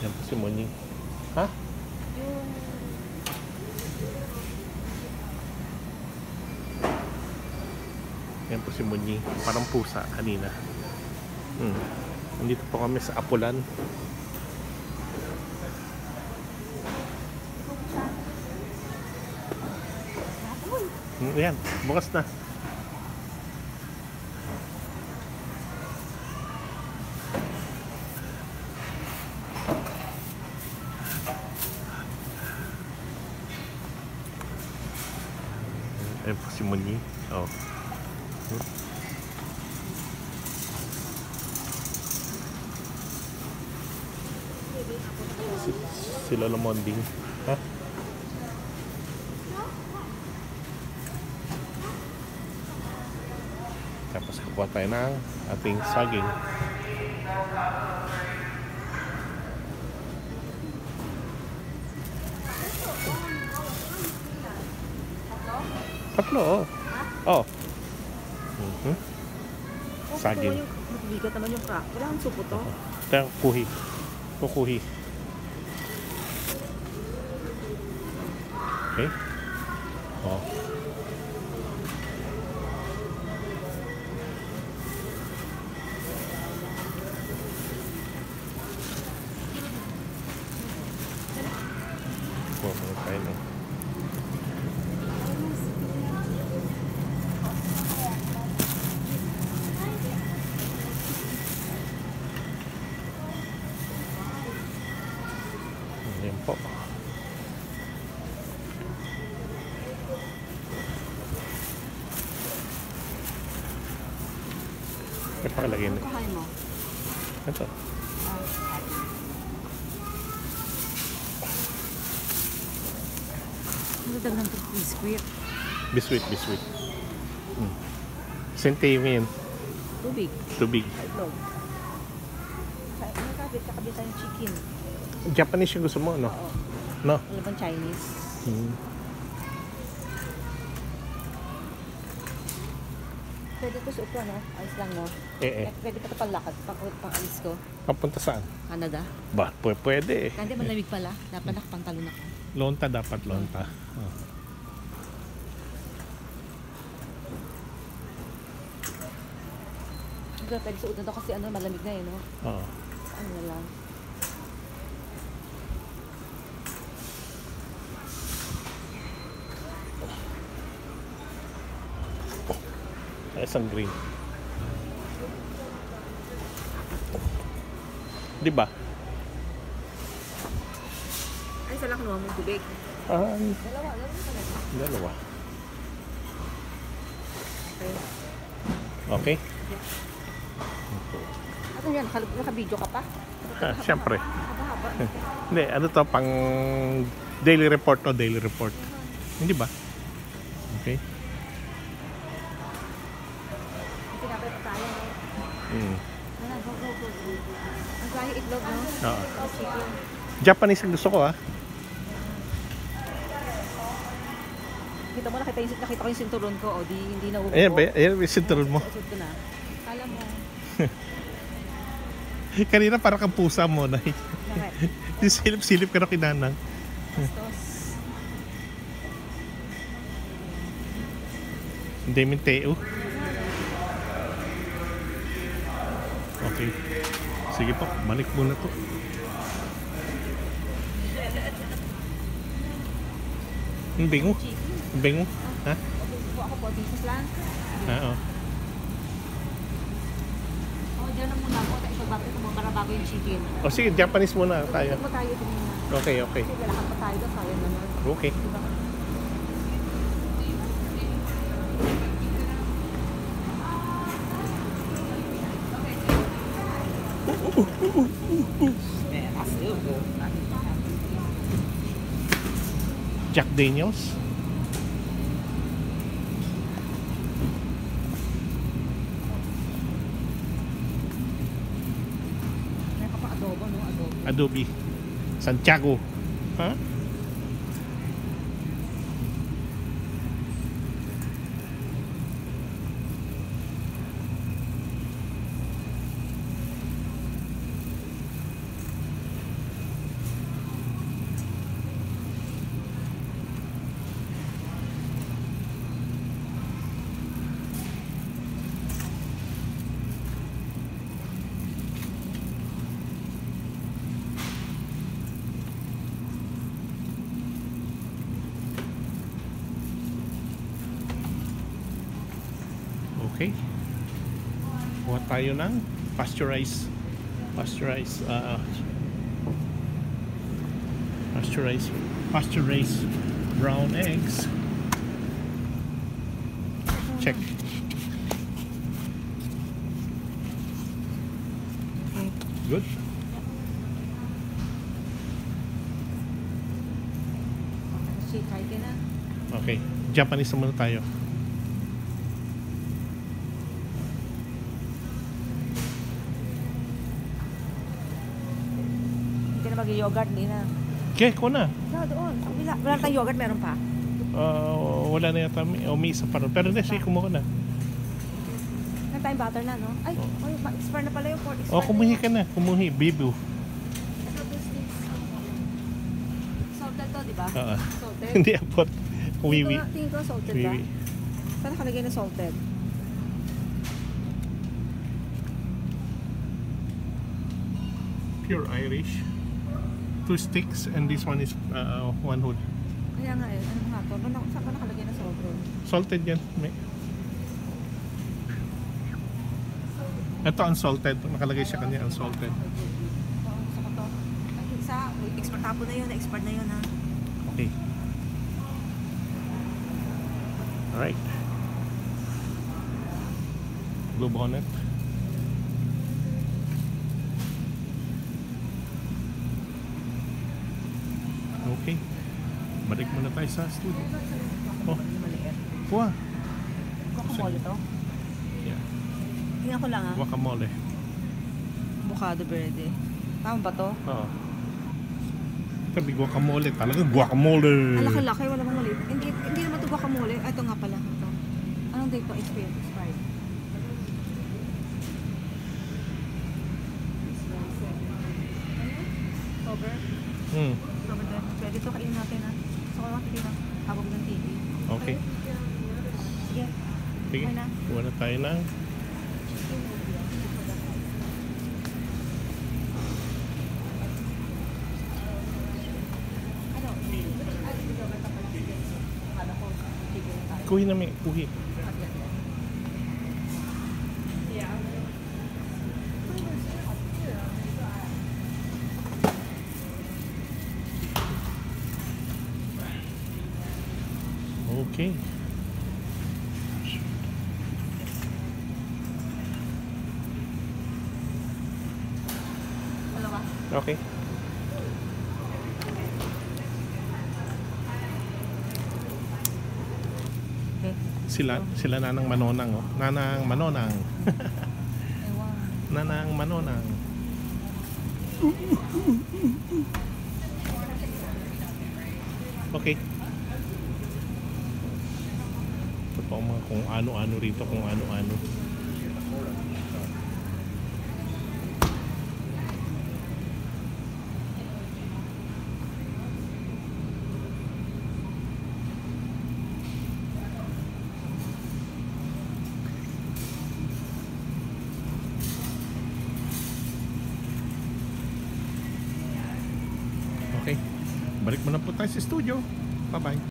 Yan po si Munying. Ha? Yan po si Munying. Parang pusa kanina. Nandito po kami sa Apulan. Yan, bukas na. Ayan po si Munying. Oh. Si Lola Monding. Ha? Tapos kukuha tayo ng ating saging. Tatlo, oh. Oh. Saging. Bigat naman yung crack. Kailangan supo to. Ito kuhi. Kukuhi. Okay. Oh. Kuha tayo na. Ayan po. May pakalagay na. Kuhain mo. Ito. Nagdagdag ng biskuit. Biscuit. Sente yung ngayon. Tubig. Tubig. Itlog. Kakabit tayong chicken. Japanese yung gusto mo, no? Oo. No? Wala bang Chinese? Pwede ko sa upo, no? Ayos lang, no? Pwede pa ito panglakad. Pang-alis ko. Papunta saan? Canada. Ba, pwede eh. Hindi, malamig pala. Dapat nakapantalon ako. Lonta dapat, lonta. Oh. Pwede sa upo kasi ano, malamig na eh, no? Oo. Ano na lang. Isang green. Di ba? Ay, isa lang kinuha mong tubig. Dalawa. Dalawa. Okay. Okay? Ano yan? Naka-video ka pa? Siyempre. Haba-haba. Hindi, ano to, pang daily report, no? Daily report. Hindi ba? Okay? Tinapay pa tayo, no? Go. Ang gaya itlog, no? Oo. Chicken. Japanese ang gusto ko, ah. Kita mo, nakita ko yung sinturon ko, o di, hindi na upo. Ayan ba? Ayan yung sinturon mo. Usod ko na. Kala mo. Kanina parang kang pusa mo, na. Bakit? Silip-silip ka na kinanang. Bastos. Hindi min teo. Okay. Sige po, balik muna to. Ang bingo. Ang bingo. Ha? Ako po, business lang. Oo. Diyan na muna ako. Ipagbapit mo para bago yung chicken. O sige, Japanese muna tayo. Mo tayo din muna. Okay. Kasi lalakad pa tayo doon. Sayang naman. Okay. Diba? Jack Daniels. May pa adobo, no? Adobo. Adobe. Santiago. Ha? Okay. Kuha tayo ng pasteurized brown eggs. Check. Good. Shake kahit na. Okay. Japanese naman tayo. Hindi ka na mag-yogurt, hindi na. Okay, kuha na. No, doon. Wala tayong yogurt, meron pa. Wala na yata. May isa pa rin. Pero hindi, sige, kumuha na. Meron tayong butter na, no? Ay, expire na pala yung pork. Kumuhi ka na. Kumuhi. Bibu. Salted to, di ba? Salted. Hindi apot. Wiwi. Tingin ko salted ba? Wiwi. Saan nakalagay na salted? Pure Irish. 2 sticks and this one is 1 whole. Kaya nga eh, ano nga to? Saan ba nakalagay na salted? Salted yan. May. Ito unsalted. Nakalagay siya kanya unsalted. Gusto ko to. Ay, isa, expert tapo na yun, expert na yun ha. Okay. Alright. Blue bonnet. Okay. Balik muna tayo sa studio. Oh, Maliit. kuha. Guacamole to? Yeah. Tingnan ko lang ha. Guacamole. Avocado verde. Tama ba to? Oo. Sabi guacamole. Talaga guacamole. Ang laki-laki, wala bang maliit. Hindi naman to guacamole. Ah, ito nga pala. Ito. Anong date to? Expired. Cover. Cover din. Pwede to kainin natin ha. So, kung makikita, habang ng TV. Okay. Sige. Sige. Okay na. Kuha na tayo ng kuhi na may kuhi. Okay. Dalawa. Okay. Okay. Sila nanang manonang oh. Nanang manonang. Ewan. Nanang manonang. Okay. Ito pa ang mga kung ano-ano rito, kung ano-ano. Okay. Balik mo na po tayo sa studio. Bye-bye.